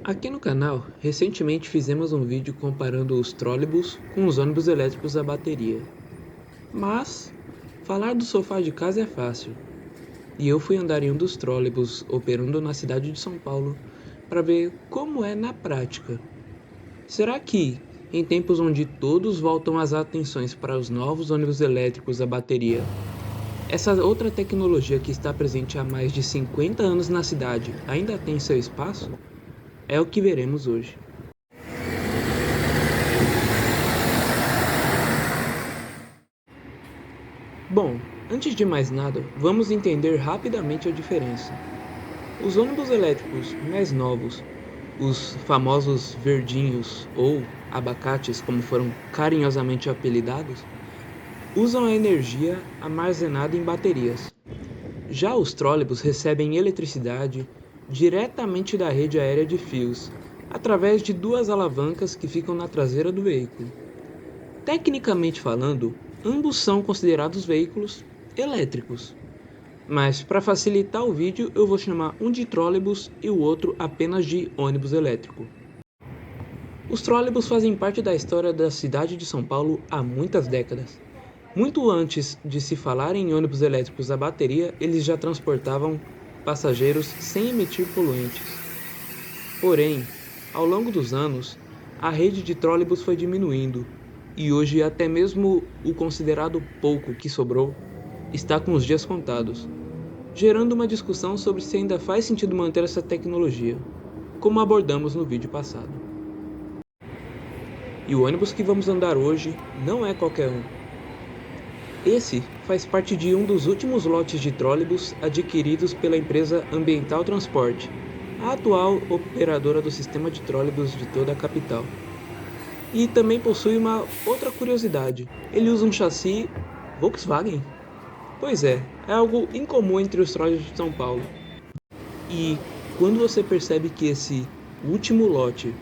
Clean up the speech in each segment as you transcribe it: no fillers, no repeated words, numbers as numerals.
Aqui no canal, recentemente fizemos um vídeo comparando os trólebus com os ônibus elétricos a bateria. Mas, falar do sofá de casa é fácil. E eu fui andar em um dos trólebus operando na cidade de São Paulo para ver como é na prática. Será que, em tempos onde todos voltam as atenções para os novos ônibus elétricos a bateria, essa outra tecnologia que está presente há mais de 50 anos na cidade ainda tem seu espaço? É o que veremos hoje. Bom, antes de mais nada, vamos entender rapidamente a diferença. Os ônibus elétricos mais novos, os famosos verdinhos ou abacates, como foram carinhosamente apelidados, usam a energia armazenada em baterias. Já os trólebus recebem eletricidade diretamente da rede aérea de fios, através de duas alavancas que ficam na traseira do veículo. Tecnicamente falando, ambos são considerados veículos elétricos, mas para facilitar o vídeo eu vou chamar um de trólebus e o outro apenas de ônibus elétrico. Os trólebus fazem parte da história da cidade de São Paulo há muitas décadas. Muito antes de se falar em ônibus elétricos a bateria, eles já transportavam passageiros sem emitir poluentes. Porém, ao longo dos anos, a rede de trólebus foi diminuindo e hoje até mesmo o considerado pouco que sobrou está com os dias contados, gerando uma discussão sobre se ainda faz sentido manter essa tecnologia, como abordamos no vídeo passado. E o ônibus que vamos andar hoje não é qualquer um. Esse faz parte de um dos últimos lotes de trólebus adquiridos pela empresa Ambiental Transporte, a atual operadora do sistema de trólebus de toda a capital. E também possui uma outra curiosidade: ele usa um chassi Volkswagen. Pois é algo incomum entre os trólebus de São Paulo. E quando você percebe que esse último lote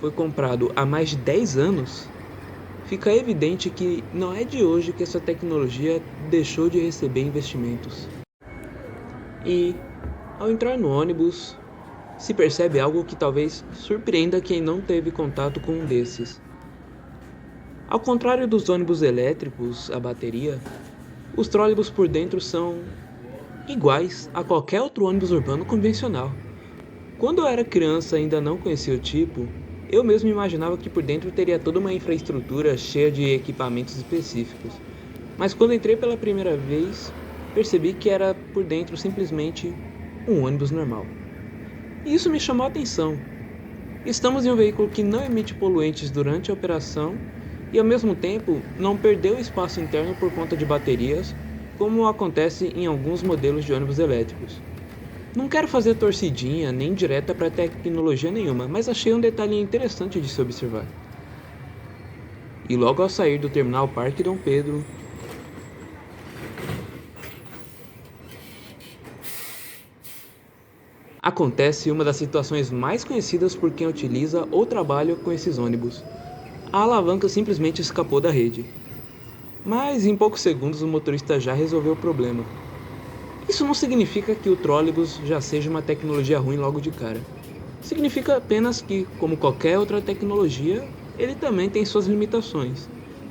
foi comprado há mais de 10 anos, fica evidente que não é de hoje que essa tecnologia deixou de receber investimentos. E, ao entrar no ônibus, se percebe algo que talvez surpreenda quem não teve contato com um desses. Ao contrário dos ônibus elétricos a bateria, os trólebus por dentro são iguais a qualquer outro ônibus urbano convencional. Quando eu era criança e ainda não conhecia o tipo, eu mesmo imaginava que por dentro teria toda uma infraestrutura cheia de equipamentos específicos. Mas quando entrei pela primeira vez, percebi que era por dentro simplesmente um ônibus normal. E isso me chamou a atenção. Estamos em um veículo que não emite poluentes durante a operação e ao mesmo tempo não perdeu espaço interno por conta de baterias, como acontece em alguns modelos de ônibus elétricos. Não quero fazer torcidinha nem direta para tecnologia nenhuma, mas achei um detalhe interessante de se observar. E logo ao sair do terminal Parque Dom Pedro, acontece uma das situações mais conhecidas por quem utiliza ou trabalha com esses ônibus. A alavanca simplesmente escapou da rede. Mas em poucos segundos o motorista já resolveu o problema. Isso não significa que o trólebus já seja uma tecnologia ruim logo de cara. Significa apenas que, como qualquer outra tecnologia, ele também tem suas limitações.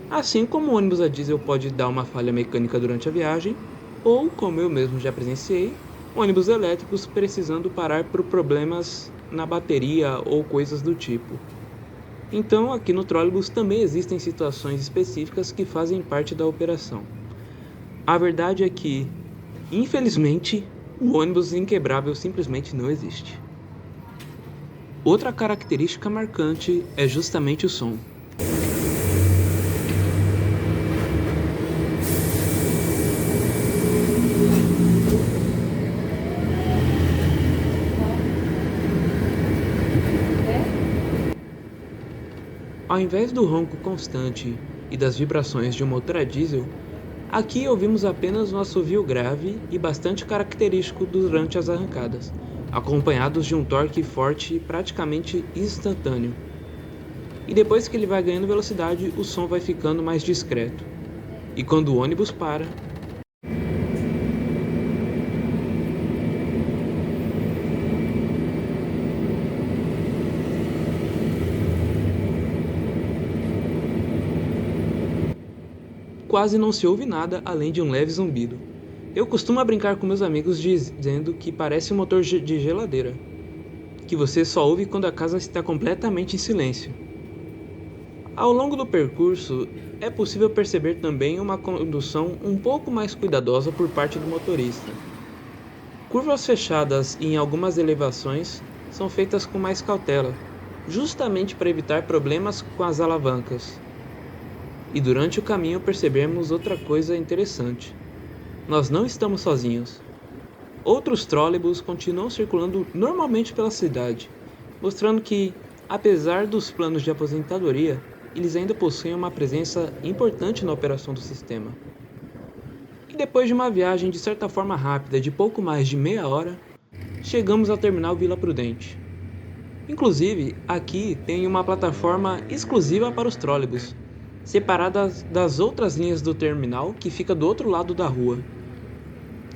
Assim como o ônibus a diesel pode dar uma falha mecânica durante a viagem, ou, como eu mesmo já presenciei, ônibus elétricos precisando parar por problemas na bateria ou coisas do tipo. Então, aqui no trólebus também existem situações específicas que fazem parte da operação. A verdade é que, infelizmente, o ônibus inquebrável simplesmente não existe. Outra característica marcante é justamente o som. Ao invés do ronco constante e das vibrações de um motor a diesel, aqui ouvimos apenas um assovio grave e bastante característico durante as arrancadas, acompanhados de um torque forte e praticamente instantâneo. E depois que ele vai ganhando velocidade, o som vai ficando mais discreto. E quando o ônibus para, quase não se ouve nada além de um leve zumbido. Eu costumo brincar com meus amigos dizendo que parece um motor de geladeira, que você só ouve quando a casa está completamente em silêncio. Ao longo do percurso, é possível perceber também uma condução um pouco mais cuidadosa por parte do motorista. Curvas fechadas em algumas elevações são feitas com mais cautela, justamente para evitar problemas com as alavancas. E durante o caminho percebemos outra coisa interessante. Nós não estamos sozinhos. Outros trólebus continuam circulando normalmente pela cidade, mostrando que, apesar dos planos de aposentadoria, eles ainda possuem uma presença importante na operação do sistema. E depois de uma viagem de certa forma rápida de pouco mais de meia hora, chegamos ao terminal Vila Prudente. Inclusive, aqui tem uma plataforma exclusiva para os trólebus, separada das outras linhas do terminal que fica do outro lado da rua.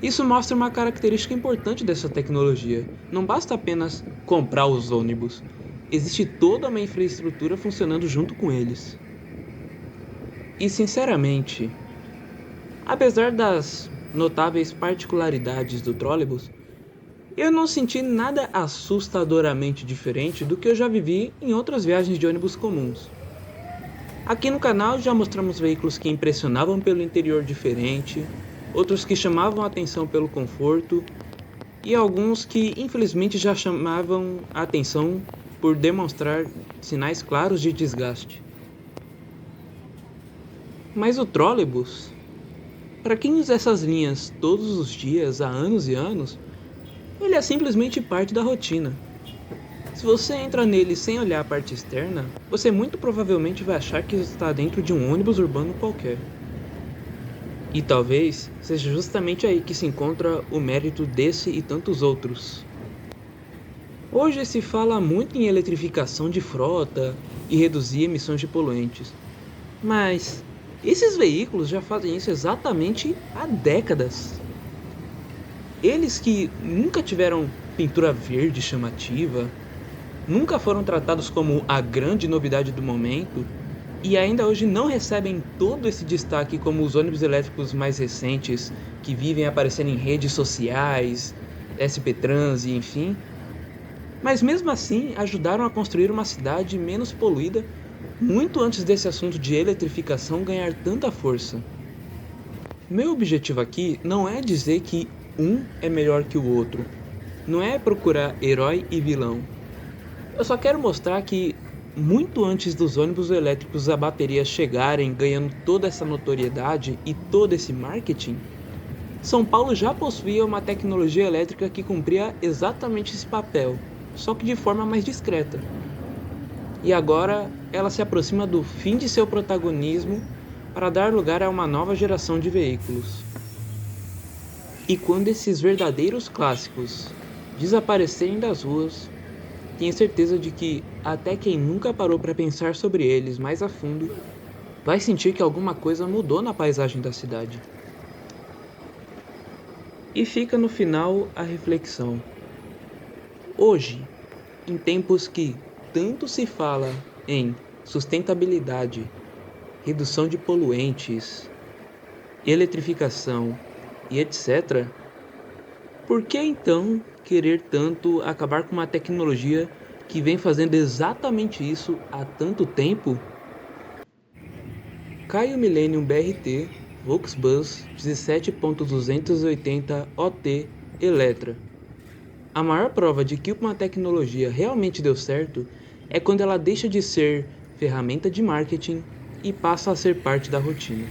Isso mostra uma característica importante dessa tecnologia. Não basta apenas comprar os ônibus, existe toda uma infraestrutura funcionando junto com eles. E sinceramente, apesar das notáveis particularidades do trólebus, eu não senti nada assustadoramente diferente do que eu já vivi em outras viagens de ônibus comuns. Aqui no canal já mostramos veículos que impressionavam pelo interior diferente, outros que chamavam a atenção pelo conforto e alguns que infelizmente já chamavam a atenção por demonstrar sinais claros de desgaste. Mas o trólebus, para quem usa essas linhas todos os dias há anos e anos, ele é simplesmente parte da rotina. Se você entra nele sem olhar a parte externa, você muito provavelmente vai achar que está dentro de um ônibus urbano qualquer. E talvez seja justamente aí que se encontra o mérito desse e tantos outros. Hoje se fala muito em eletrificação de frota e reduzir emissões de poluentes, mas esses veículos já fazem isso exatamente há décadas. Eles que nunca tiveram pintura verde chamativa, nunca foram tratados como a grande novidade do momento e ainda hoje não recebem todo esse destaque como os ônibus elétricos mais recentes que vivem aparecendo em redes sociais, SP Trans e enfim. Mas mesmo assim ajudaram a construir uma cidade menos poluída muito antes desse assunto de eletrificação ganhar tanta força. Meu objetivo aqui não é dizer que um é melhor que o outro, não é procurar herói e vilão. Eu só quero mostrar que, muito antes dos ônibus elétricos a bateria chegarem ganhando toda essa notoriedade e todo esse marketing, São Paulo já possuía uma tecnologia elétrica que cumpria exatamente esse papel, só que de forma mais discreta. E agora ela se aproxima do fim de seu protagonismo para dar lugar a uma nova geração de veículos. E quando esses verdadeiros clássicos desaparecerem das ruas, tenho certeza de que até quem nunca parou para pensar sobre eles mais a fundo vai sentir que alguma coisa mudou na paisagem da cidade. E fica no final a reflexão. Hoje, em tempos que tanto se fala em sustentabilidade, redução de poluentes, eletrificação e etc., por que então querer tanto acabar com uma tecnologia que vem fazendo exatamente isso há tanto tempo? Caio Millennium BRT Volksbus 17.280 OT Eletra. A maior prova de que uma tecnologia realmente deu certo é quando ela deixa de ser ferramenta de marketing e passa a ser parte da rotina.